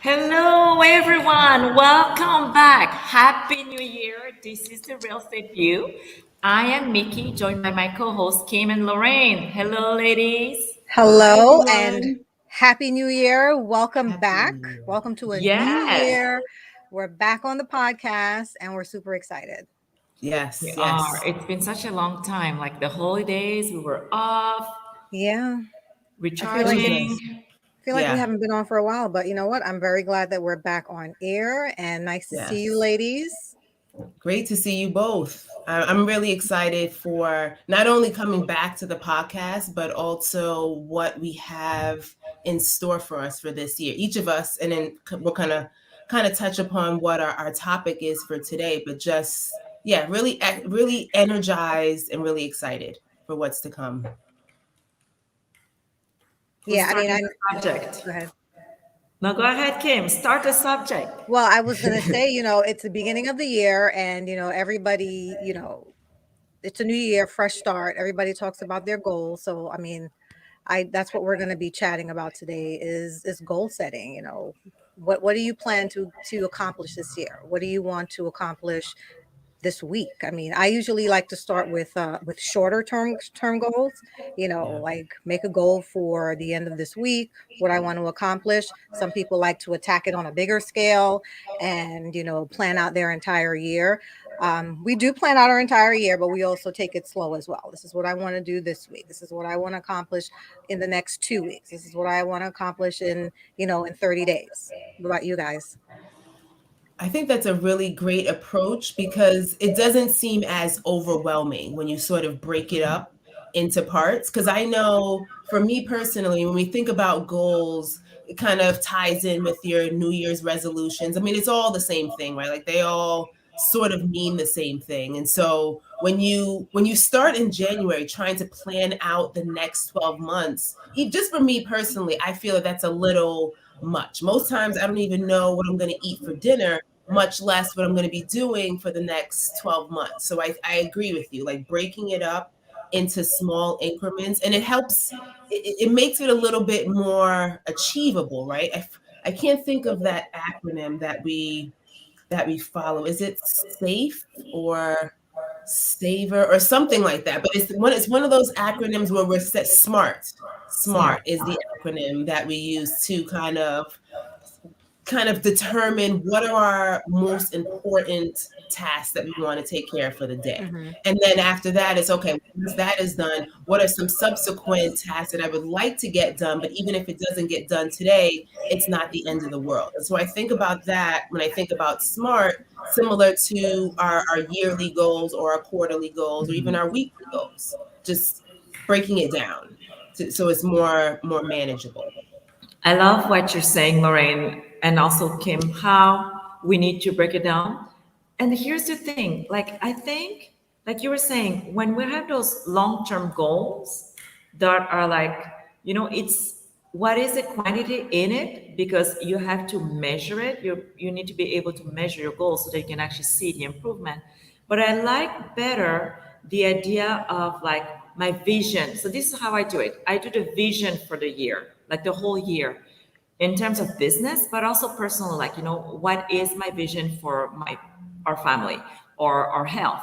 Hello, everyone. Welcome back. Happy New Year. This is the Real Estate View. I am Mickey, joined by my co-hosts Kim and Lorraine. Hello, ladies. Hello and Happy New Year. Welcome back. Welcome to a new year. We're back on the podcast and we're super excited. Yes. It's been such a long time. Like the holidays, we were off. Yeah. Recharging. I feel like we haven't been on for a while, but you know what? I'm very glad that we're back on air and nice to see you ladies. Great to see you both. I'm really excited for not only coming back to the podcast, but also what we have in store for us for this year. Each of us, and then we'll kind of touch upon what our topic is for today, but just, really energized and really excited for what's to come. Yeah, subject. Go ahead. No, go ahead, Kim. Start the subject. Well, I was going to say, it's the beginning of the year and, everybody, it's a new year, fresh start. Everybody talks about their goals. So, that's what we're going to be chatting about today is goal setting. What do you plan to accomplish this year? What do you want to accomplish this week? I usually like to start with shorter term goals, like make a goal for the end of this week, what I want to accomplish. Some people like to attack it on a bigger scale and, plan out their entire year. We do plan out our entire year, but we also take it slow as well. This is what I want to do this week. This is what I want to accomplish in the next 2 weeks. This is what I want to accomplish in 30 days. What about you guys? I think that's a really great approach because it doesn't seem as overwhelming when you sort of break it up into parts. Because I know for me personally, when we think about goals, it kind of ties in with your New Year's resolutions. It's all the same thing, right? Like they all sort of mean the same thing. And so when you start in January trying to plan out the next 12 months, just for me personally, I feel that's a little much. Most times I don't even know what I'm going to eat for dinner, much less what I'm going to be doing for the next 12 months. So I agree with you, like breaking it up into small increments, and it helps, it makes it a little bit more achievable, right? I can't think of that acronym that we follow. Is it SAFE or SAVOR or something like that? But it's one of those acronyms where we're set. SMART is the acronym that we use to kind of kind of determine what are our most important tasks that we want to take care of for the day. Hmm. And then after that, it's okay, once that is done, what are some subsequent tasks that I would like to get done? But even if it doesn't get done today, it's not the end of the world. And so I think about that when I think about SMART, similar to our yearly goals or our quarterly goals or even our weekly goals, just breaking it down so it's more manageable. I love what you're saying, Lorraine, and also Kim, how we need to break it down. And here's the thing, like I think, like you were saying, when we have those long-term goals that are like, it's what is the quantity in it? Because you have to measure it. You need to be able to measure your goals so that you can actually see the improvement. But I like better the idea of like my vision. So this is how I do it. I do the vision for the year, like the whole year, in terms of business, but also personal. Like, what is my vision for our family or our health?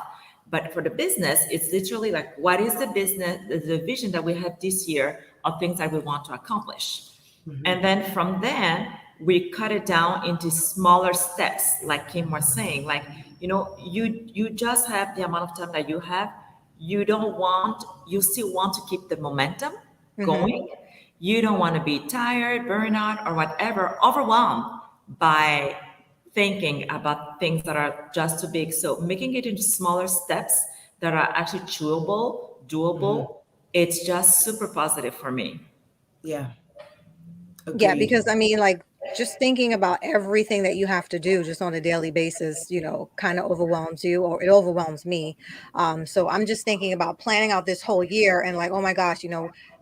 But for the business, it's literally like, what is the business, the vision that we have this year of things that we want to accomplish? Mhm. And then from then, we cut it down into smaller steps, like Kim was saying. Like, you just have the amount of time that you have. You still want to keep the momentum Hmm. going. You don't want to be tired, burnout, or whatever, overwhelmed by thinking about things that are just too big. So making it into smaller steps that are actually chewable, Mhm. doable, it's just super positive for me. Yeah, Yeah, agreed. because I mean, like, just thinking about everything that you have to do just on a daily basis, kind of overwhelms you, or it overwhelms me. So I'm just thinking about planning out this whole year and like, oh my gosh,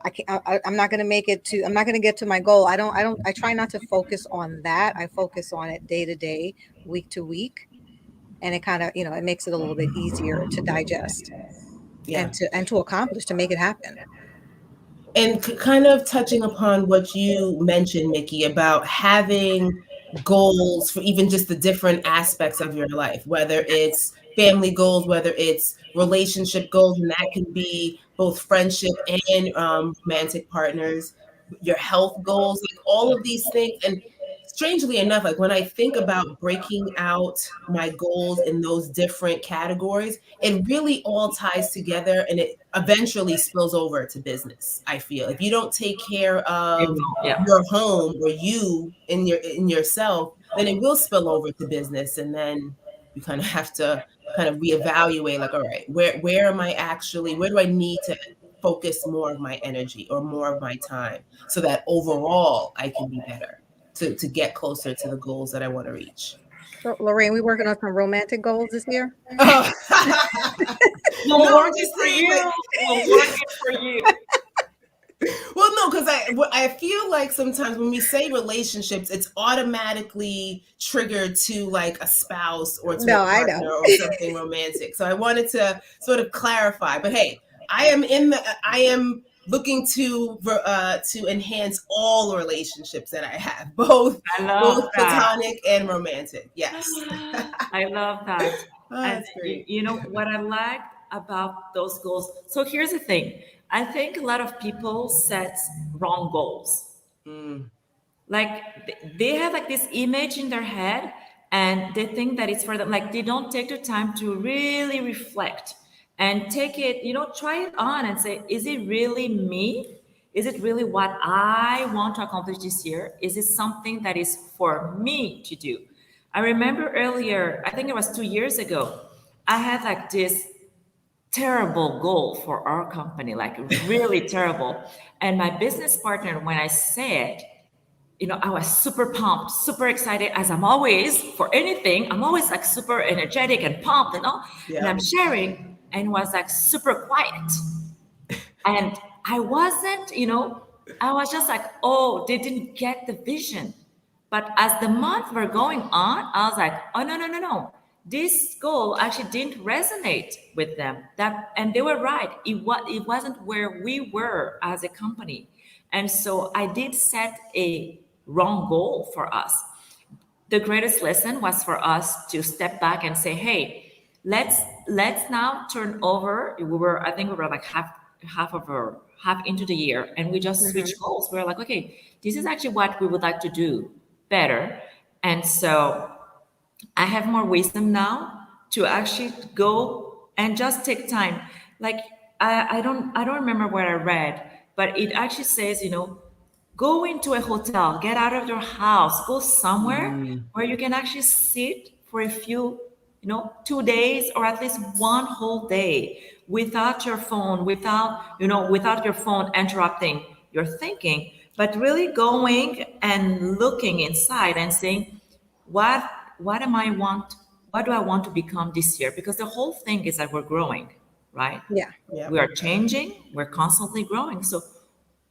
I can't, I'm not going to make it to, I'm not going to get to my goal. I try not to focus on that. I focus on it day to day, week to week. And it kind of, it makes it a little bit easier to digest Yeah. and to accomplish, to make it happen. And kind of touching upon what you mentioned, Mickey, about having goals for even just the different aspects of your life, whether it's family goals, whether it's relationship goals, and that can be both friendship and romantic partners, your health goals, like all of these things. And strangely enough, like when I think about breaking out my goals in those different categories, it really all ties together and it eventually spills over to business. I feel if you don't take care of Yeah. your home or you in yourself, then it will spill over to business. And then you kind of have to kind of reevaluate, like, all right, where am I actually, where do I need to focus more of my energy or more of my time so that overall I can be better to get closer to the goals that I want to reach. So, Lorraine, we working on some romantic goals this year? Oh. We'll No, work I'm it just for saying, like, you. We'll work it for you. well, no, because I feel like sometimes when we say relationships, it's automatically triggered to like a spouse or to a No, I partner know. or something romantic. So I wanted to sort of clarify. But hey, I am looking to enhance all relationships that I have, I both love that. platonic and romantic. Yes. I love that. Oh, And that's you, great. you know what I like about those goals? So here's the thing. I think a lot of people set wrong goals. Mm, Like they have like this image in their head and they think that it's for them. Like they don't take the time to really reflect and take it, try it on and say, is it really me? Is it really what I want to accomplish this year? Is it something that is for me to do? I remember earlier, I think it was 2 years ago, I had like this terrible goal for our company, like really terrible. And my business partner, when I said, I was super pumped, super excited, as I'm always for anything. I'm always like super energetic and pumped and all. And yeah. I'm sharing and was like super quiet. And I wasn't, I was just like, oh, they didn't get the vision. But as the months were going on, I was like, oh, no, no, no, no. This goal actually didn't resonate with them. And they were right. It wasn't where we were as a company. And so I did set a wrong goal for us. The greatest lesson was for us to step back and say, hey, let's now turn over. I think we were like half into the year, and we just Hmm. switched goals. We were like, okay, this is actually what we would like to do better. And so I have more wisdom now to actually go and just take time. Like I don't remember what I read, but it actually says, go into a hotel, get out of your house, go somewhere Mm, where you can actually sit for a few, 2 days or at least one whole day without your phone, without your phone interrupting your thinking, but really going and looking inside and saying, what what am I want what do I want to become this year? Because the whole thing is that we're growing, right? Yeah. We yep. are changing, we're constantly growing. So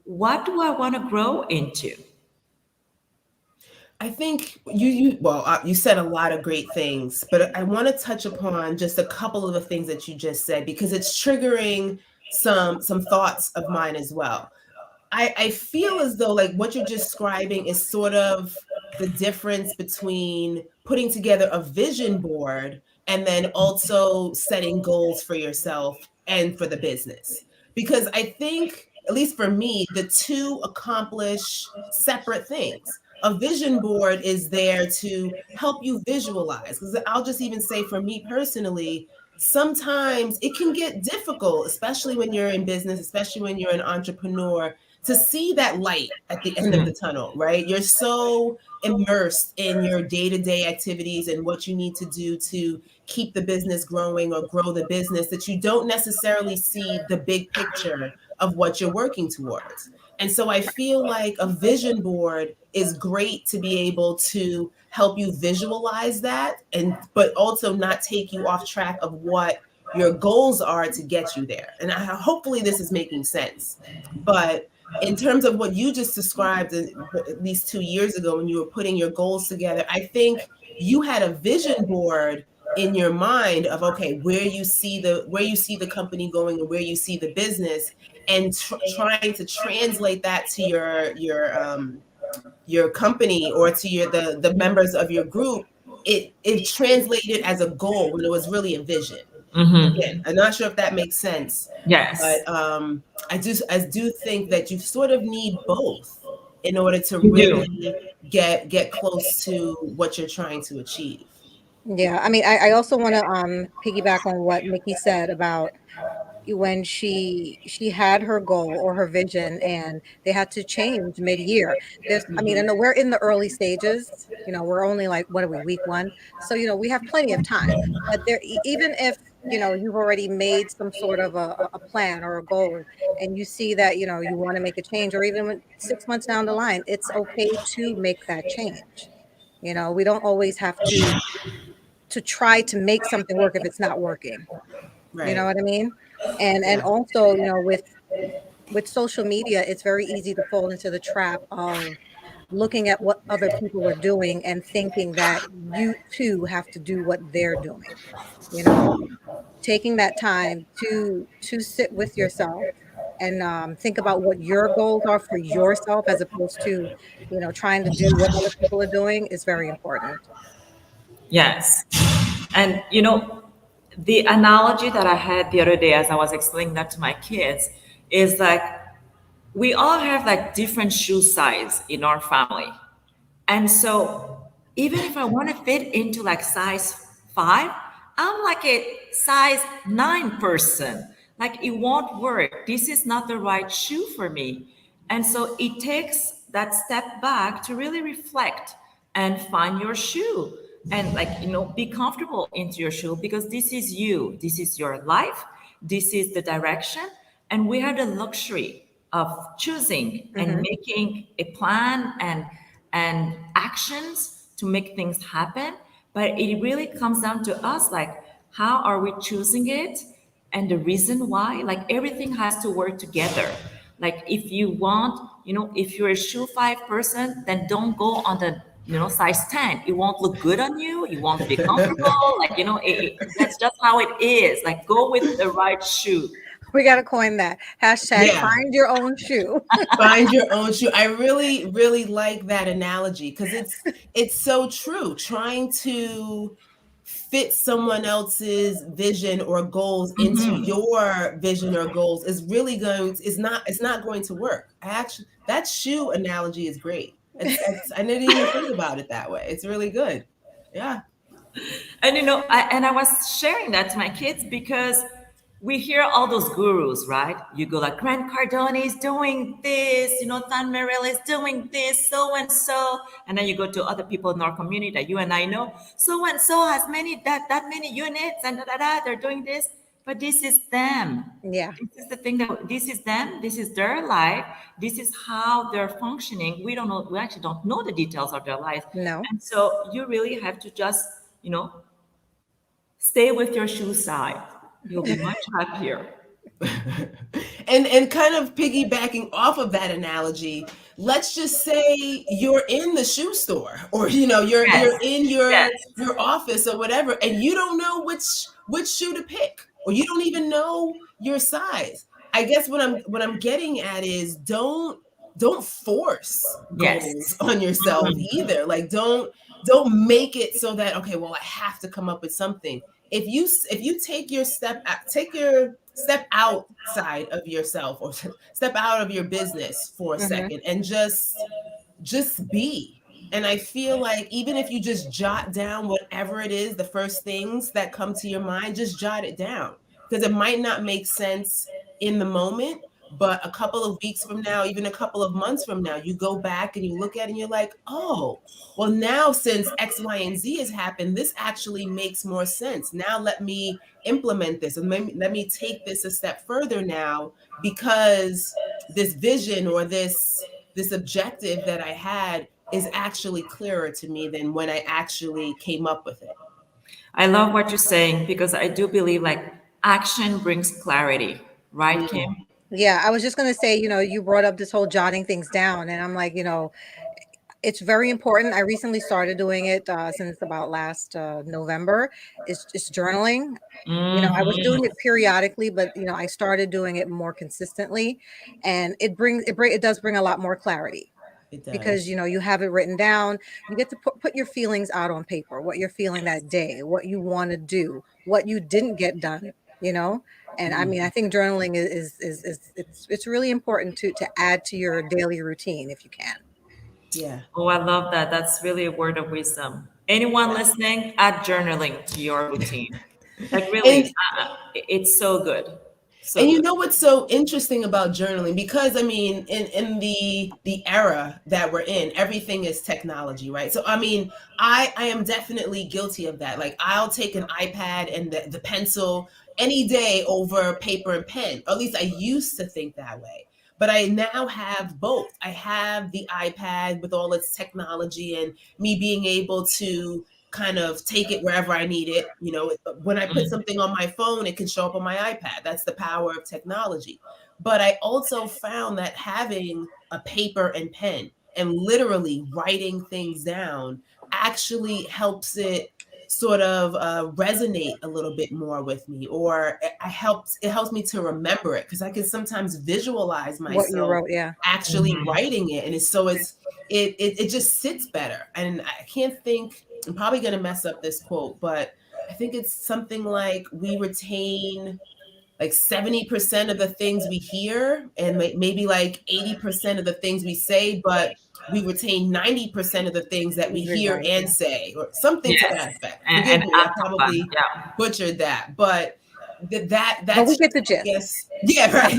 what do I want to grow into? I think you said a lot of great things, but I want to touch upon just a couple of the things that you just said because it's triggering some thoughts of mine as well. I feel as though like what you're describing is sort of the difference between putting together a vision board and then also setting goals for yourself and for the business. Because I think, at least for me, the two accomplish separate things. A vision board is there to help you visualize. Because I'll just even say for me personally, sometimes it can get difficult, especially when you're in business, especially when you're an entrepreneur, to see that light at the end of the tunnel, right? You're so immersed in your day-to-day activities and what you need to do to keep the business growing or grow the business that you don't necessarily see the big picture of what you're working towards. And so I feel like a vision board is great to be able to help you visualize that and but also not take you off track of what your goals are to get you there. And hopefully this is making sense. But in terms of what you just described at least 2 years ago when you were putting your goals together, I think you had a vision board in your mind of okay where you see the company going and where you see the business and trying to translate that to your company or to the members of your group. It translated as a goal when it was really a vision. Again, I'm not sure if that makes sense, Yes, but I do think that you sort of need both in order to you do. really get close to what you're trying to achieve. Yeah. I mean, I also want to piggyback on what Nikki said about when she had her goal or her vision and they had to change mid-year. I mean, I Hmm. know we're in the early stages, we're only like, what are we, week one? So, we have plenty of time. But even if, you've already made some sort of a plan or a goal and you see that, you want to make a change, or even when 6 months down the line, it's okay to make that change. We don't always have to try to make something work if it's not working. You know Right. what I mean? And Yeah. also, with social media, it's very easy to fall into the trap of looking at what other people are doing and thinking that you too have to do what they're doing. You know, Taking that time to sit with yourself and think about what your goals are for yourself, as opposed to, trying to do what other people are doing, is very important. Yes. And the analogy that I had the other day as I was explaining that to my kids is like we all have like different shoe size in our family. And so even if I want to fit into like size 5, I'm like a size 9 person. Like it won't work. This is not the right shoe for me. And so it takes that step back to really reflect and find your shoe and like, be comfortable into your shoe because this is you. This is your life. This is the direction. And we have the luxury of choosing and Hmm. making a plan and actions to make things happen. But it really comes down to us, like how are we choosing it and the reason why. Like everything has to work together. Like if you want, if you're a shoe 5 person, then don't go on the size 10. It won't look good on you, you won't be comfortable. Like that's just how it is. Like go with the right shoe. We got to coin that hashtag, Yeah. find your own shoe. Find your own shoe. I really, really like that analogy because it's so true. Trying to fit someone else's vision or goals into your vision or goals is really going is not it's not going to work. Actually, that shoe analogy is great. I didn't even think about it that way. It's really good. Yeah. And I was sharing that to my kids because we hear all those gurus, right? You go like Grant Cardone is doing this, Tan Merrill is doing this, so and so, and then you go to other people in our community that you and I know. So and so has that many units, and they're doing this, but this is them. Yeah. This is the thing that this is them. This is their life. This is how they're functioning. We don't know. We actually don't know the details of their life, No. and so you really have to just you know stay with your shoe side. You'll be much happier. And kind of piggybacking off of that analogy, let's just say you're in the shoe store, or Yes. you're in Yes. your office or whatever, and you don't know which shoe to pick, or you don't even know your size. I guess what I'm getting at is don't force goals Yes. on yourself either. Like don't make it so that, okay, well, I have to come up with something. If you take your step outside of yourself, or step out of your business for a Hmm. second, and just be. And I feel like even if you just jot down whatever it is, the first things that come to your mind, just jot it down, because it might not make sense in the moment, but a couple of weeks from now, even a couple of months from now, you go back and you look at it and you're like, oh, well, now since X, Y, and Z has happened, this actually makes more sense. Now let me implement this, and let me take this a step further now, because this vision, or this objective that I had, is actually clearer to me than when I actually came up with it. I love what you're saying because I do believe like action brings clarity, right, Mm, Kim? Yeah, I was just gonna say, you brought up this whole jotting things down, and I'm like, it's very important. I recently started doing it since about last November. It's journaling. I was doing Hmm. it periodically, but I started doing it more consistently, and it does bring a lot more clarity it because does. you have it written down. You get to put your feelings out on paper, what you're feeling that day, what you want to do, what you didn't get done, you know. And I mean, I Mhm. think journaling is it's really important to add to your daily routine if you can. Yeah. Oh, I love that. That's really a word of wisdom. Anyone listening, add journaling to your routine. Like really, And it's so good. So And you good. know what's so interesting about journaling? Because I mean, in the era that we're in, everything is technology, right? So I mean, I am definitely guilty of that. Like, I'll take an iPad and the pencil any day over paper and pen. Or at least I used to think that way. But I now have both. I have the iPad with all its technology, and me being able to kind of take it wherever I need it. When I put Mm. something on my phone, it can show up on my iPad. That's the power of technology. But I also found that having a paper and pen and literally writing things down actually helps it sort of resonate a little bit more with me, or it helps me to remember it, because I can sometimes visualize What you myself wrote, yeah. actually writing it, and it just sits better. And I can't think, I'm probably going to mess up this quote, but I think it's something like, we retain like 70% of the things we hear, and maybe like 80% of the things we say, but we retain 90% of the things that we You're hear right, and yeah. say, or something to Yes, that effect. and Forgive me, I act upon. probably Yeah. butchered that, but But we that's get the I gist. guess, yeah, right.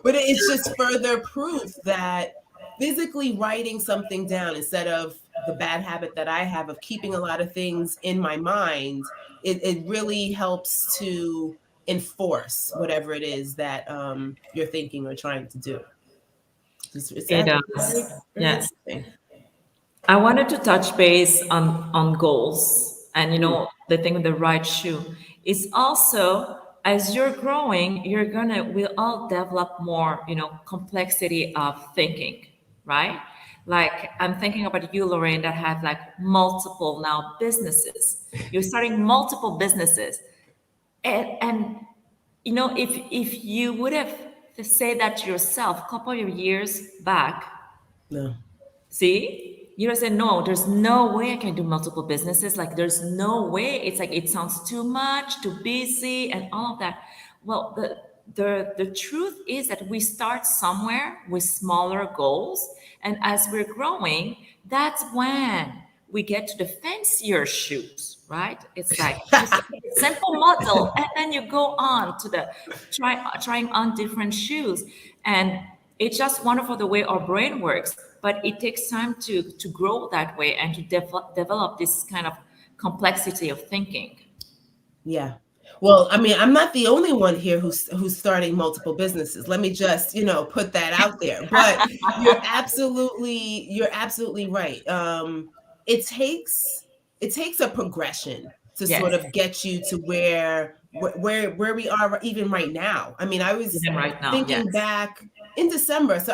But it's just further proof that physically writing something down, instead of the bad habit that I have of keeping a lot of things in my mind, it really helps to enforce whatever it is that you're thinking or trying to do. It's It actually very, does. very Yes. interesting. I wanted to touch base on goals, and Mm, the thing with the right shoe is also as you're growing, we'll all develop more complexity of thinking, right? Like I'm thinking about you, Lorraine, that have like multiple now businesses. You're starting multiple businesses, and if you would have to say that to yourself a couple of years back. no. See, you know, say, no, there's no way I can do multiple businesses. Like, there's no way. It's like, it sounds too much, too busy, and all of that. Well, the truth is that we start somewhere with smaller goals, and as we're growing, that's when we get to the fancier shoes, right? It's like you start with a simple model, and then you go on to the trying on different shoes, and it's just wonderful the way our brain works. But it takes time to grow that way and to develop this kind of complexity of thinking. Yeah. Well, I mean, I'm not the only one here who's starting multiple businesses. Let me just, put that out there. But you're absolutely right. It takes a progression to sort Yes, of get you to where we are even right now. I mean, I was even right now. thinking Yes, back in December.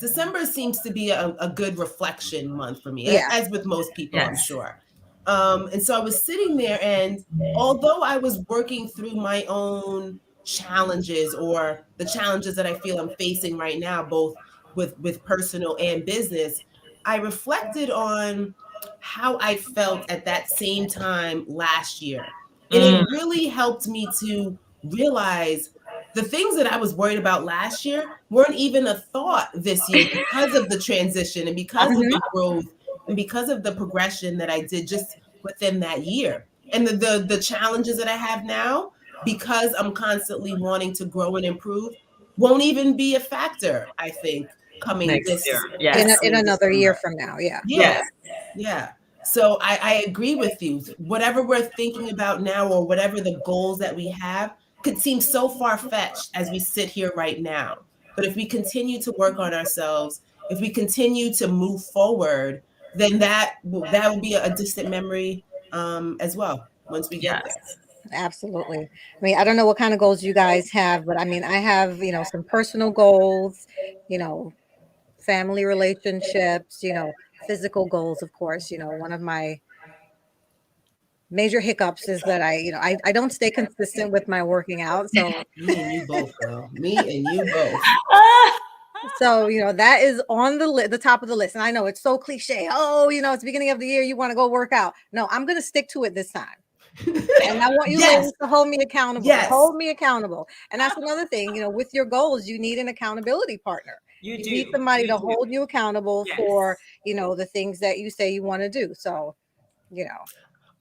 December seems to be a good reflection month for me, Yeah. as with most people, I'm yes, sure. And so I was sitting there, and although I was working through my own challenges, or the challenges that I feel I'm facing right now, both with personal and business, I reflected on how I felt at that same time last year. And it mm, really helped me to realize the things that I was worried about last year weren't even a thought this year, because of the transition and because of Hmm. the growth and because of the progression that I did just within that year. And the challenges that I have now, because I'm constantly wanting to grow and improve, won't even be a factor, I think, coming next year. this In this Yes, in coming another year December. from now. Yeah. Yeah. yes, Yeah. So I agree with you. Whatever we're thinking about now, or whatever the goals that we have, could seem so far-fetched as we sit here right now. But if we continue to work on ourselves, if we continue to move forward, then that will be a distant memory, as well, once we get there. yes, Absolutely. I mean, I don't know what kind of goals you guys have, but I mean, I have, some personal goals, you know, family relationships, physical goals, of course. One of my major hiccups is that I don't stay consistent with my working out. Me and you both, girl. Me and you both. That is on the top of the list. And I know it's so cliche. Oh, it's beginning of the year, you want to go work out. No, I'm going to stick to it this time. And I want you Yes. ladies to hold me accountable. Yes. Hold me accountable. And that's another thing, with your goals, you need an accountability partner. you You need do, somebody you to do. hold you accountable Yes, for, the things that you say you want to do. So, you know,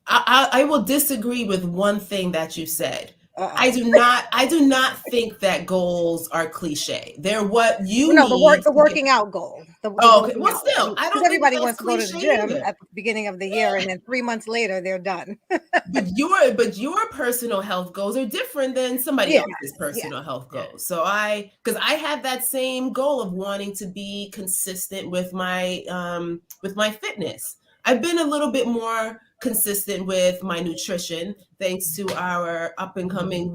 I will disagree with one thing that you said. I uh-oh. do not I do not think that goals are cliche. They're what Well, you no, need the to get. working out goal, the Oh, okay. working Well, out. I still, mean, I because don't think everybody that's wants to go to cliche the gym either. at the beginning of the year, and then 3 months later they're done. But your personal health goals are different than somebody Yeah, else's yeah, personal health yes, goals. So because I have that same goal of wanting to be consistent with my fitness. I've been a little bit more consistent with my nutrition, thanks to our up and coming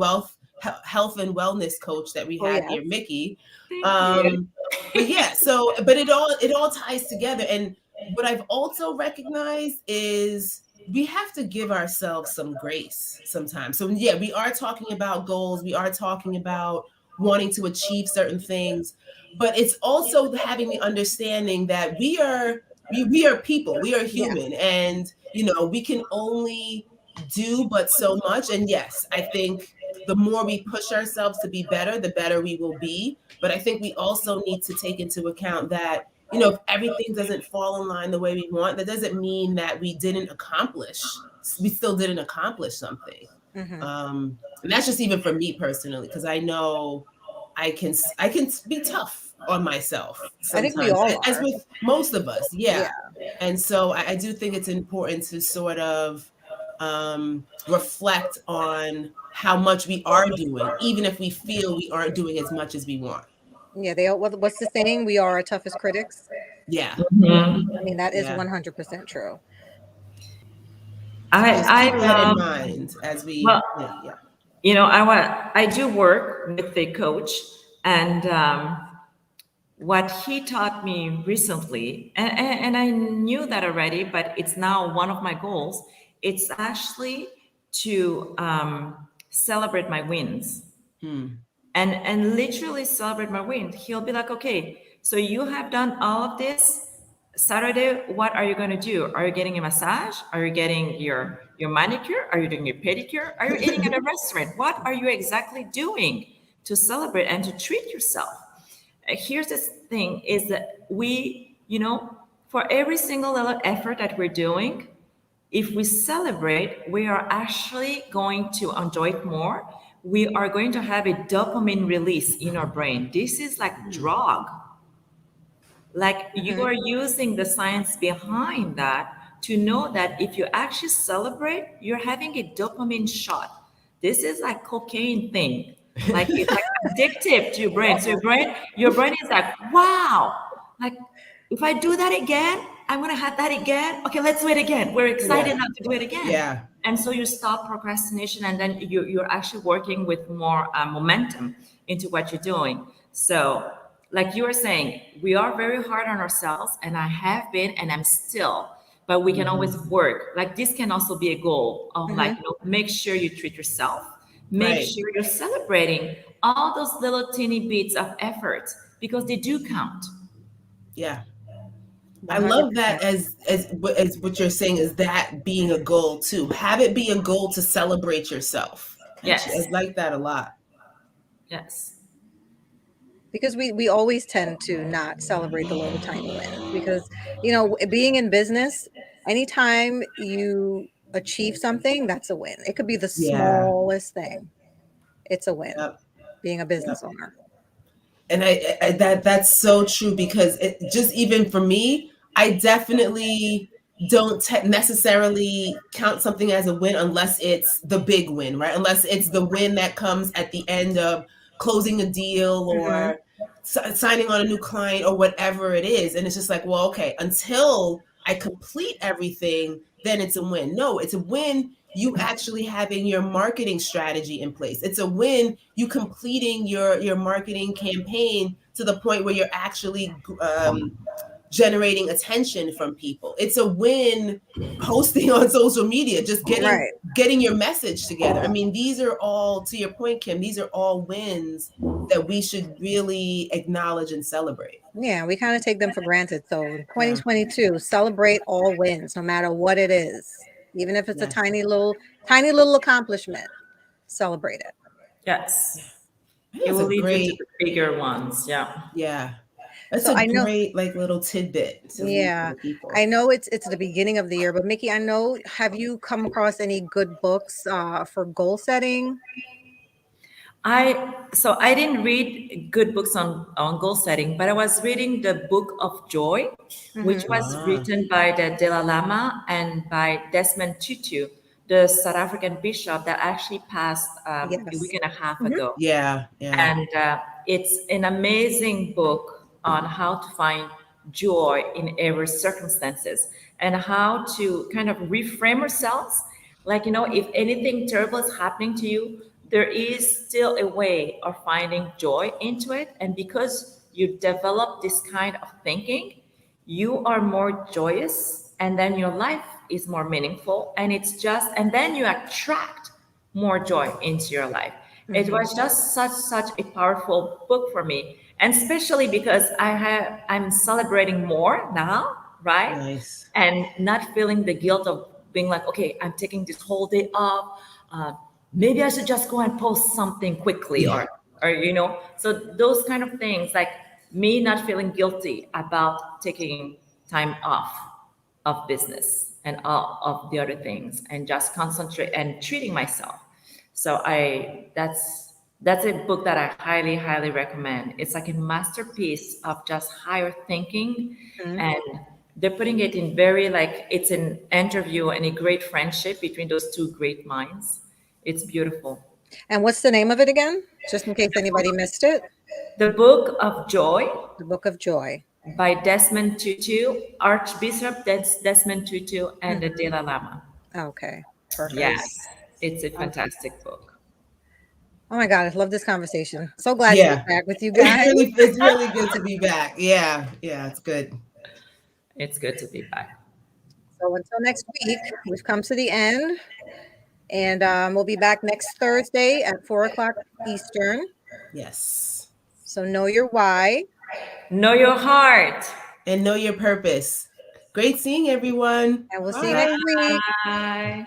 health and wellness coach that we oh have yes, here, Mickey. thank you. Um, but yeah, but it all ties together. And what I've also recognized is we have to give ourselves some grace sometimes. So yeah, we are talking about goals, we are talking about wanting to achieve certain things, but it's also having the understanding that we are people, we are yeah, human, and we can only do but so much. And yes, I think the more we push ourselves to be better, the better we will be. But I think we also need to take into account that if everything doesn't fall in line the way we want, that doesn't mean that we still didn't accomplish something. hmm And that's just even for me personally, because I know I can be tough on myself I think we sometimes, all as are. with most of us. Yeah, Yeah. And so I do think it's important to sort of reflect on how much we are doing, even if we feel we aren't doing as much as we want. yeah. What's the saying? We are our toughest critics. Yeah. Yeah. Mhm. I mean, that is Yeah. 100% true. So just I keep that in love, mind as well, we, yeah, yeah. I do work with a coach, and what he taught me recently, and I knew that already, but it's now one of my goals. It's actually to celebrate my wins, Hmm. and literally celebrate my win. He'll be like, okay, so you have done all of this. Saturday, what are you going to do? Are you getting a massage? Are you getting your manicure? Are you doing your pedicure? Are you eating at a restaurant? What are you exactly doing? to celebrate and to treat yourself. Here's this thing is that we, for every single little effort that we're doing, if we celebrate, we are actually going to enjoy it more. We are going to have a dopamine release in our brain. This is like drug. Like you Hmm. are using the science behind that to know that if you actually celebrate, you're having a dopamine shot. This is like cocaine thing. Like it's like addictive to your brain. So your brain is like, wow, like if I do that again, I'm gonna have that again. Okay, let's do it again. We're Yeah. excited now to do it again. Yeah. And so you stop procrastination, and then you're actually working with more momentum into what you're doing. So like you were saying, we are very hard on ourselves, and I have been, and I'm still, but we can always work. Like this can also be a goal of like, Hmm. make sure you treat yourself, make Right. sure you're celebrating all those little teeny bits of effort because they do count. Yeah. I love 100%. that as what you're saying is that being a goal too. Have it be a goal to celebrate yourself. I Yes, like that a lot. yes, Because we always tend to not celebrate the little tiny wins because, being in business, anytime you achieve something, that's a win. It could be the Yeah. smallest thing. It's a win, Yep. being a Yep. business owner. And that's so true because it just even for me, I definitely don't necessarily count something as a win unless it's the big win, right? Unless it's the win that comes at the end of closing a deal Hmm. or signing on a new client or whatever it is. And it's just like, well, okay, until I complete everything, then it's a win. No, it's a win you actually having your marketing strategy in place. It's a win you completing your marketing campaign to the point where you're actually generating attention from people. It's a win posting on social media, just getting Right. getting your message together. I mean, these are all, to your point, Kim, these are all wins that we should really acknowledge and celebrate. Yeah, we kind of take them for granted. So in Yeah. 2022, celebrate all wins, no matter what it is. Even if it's a Yeah. tiny little accomplishment, celebrate it. yes. Yeah. I think It that's will a lead you to great, the bigger ones. Yeah. yeah. That's So a I know, great like little tidbit to leave for yeah, the people. I know it's the beginning of the year, but Mickey, I know, have you come across any good books for goal setting? I didn't read good books on goal setting, but I was reading the Book of Joy, which Hmm. was Ah, written by the Dalai Lama and by Desmond Tutu, the South African bishop that actually passed a week Yes. and a half Hmm. ago. yeah, yeah. And it's an amazing book on how to find joy in every circumstances and how to kind of reframe ourselves. Like, if anything terrible is happening to you, there is still a way of finding joy into it. And because you develop this kind of thinking, you are more joyous, and then your life is more meaningful, and then you attract more joy into your life. It Hmm. was just such a powerful book for me, and especially because I'm celebrating more now, right? Nice. And not feeling the guilt of being like, okay, I'm taking this whole day off. uh, Maybe I should just go and post something quickly, Yeah. or so those kind of things, like me not feeling guilty about taking time off of business and all of the other things, and just concentrate and treating myself. So I that's a book that I highly recommend. It's like a masterpiece of just higher thinking, Hmm. and they're putting it in very, like, it's an interview and a great friendship between those two great minds. It's beautiful. And what's the name of it again? Just in case anybody missed it. The Book of Joy The Book of Joy. by Desmond Tutu, Archbishop Desmond Tutu, and the Hmm. Dalai Lama. Okay, perfect. Yes, it's a Okay. fantastic book. Oh my God, I love this conversation. So glad to be Yeah. back with you guys. It's really good to be back. Yeah. Yeah, it's good. It's good to be back. So until next week, we've come to the end, and we'll be back next Thursday at 4 o'clock Eastern. Yes. So know your why. Know your heart. And know your purpose. Great seeing everyone. And we'll see you Bye. next week. Bye.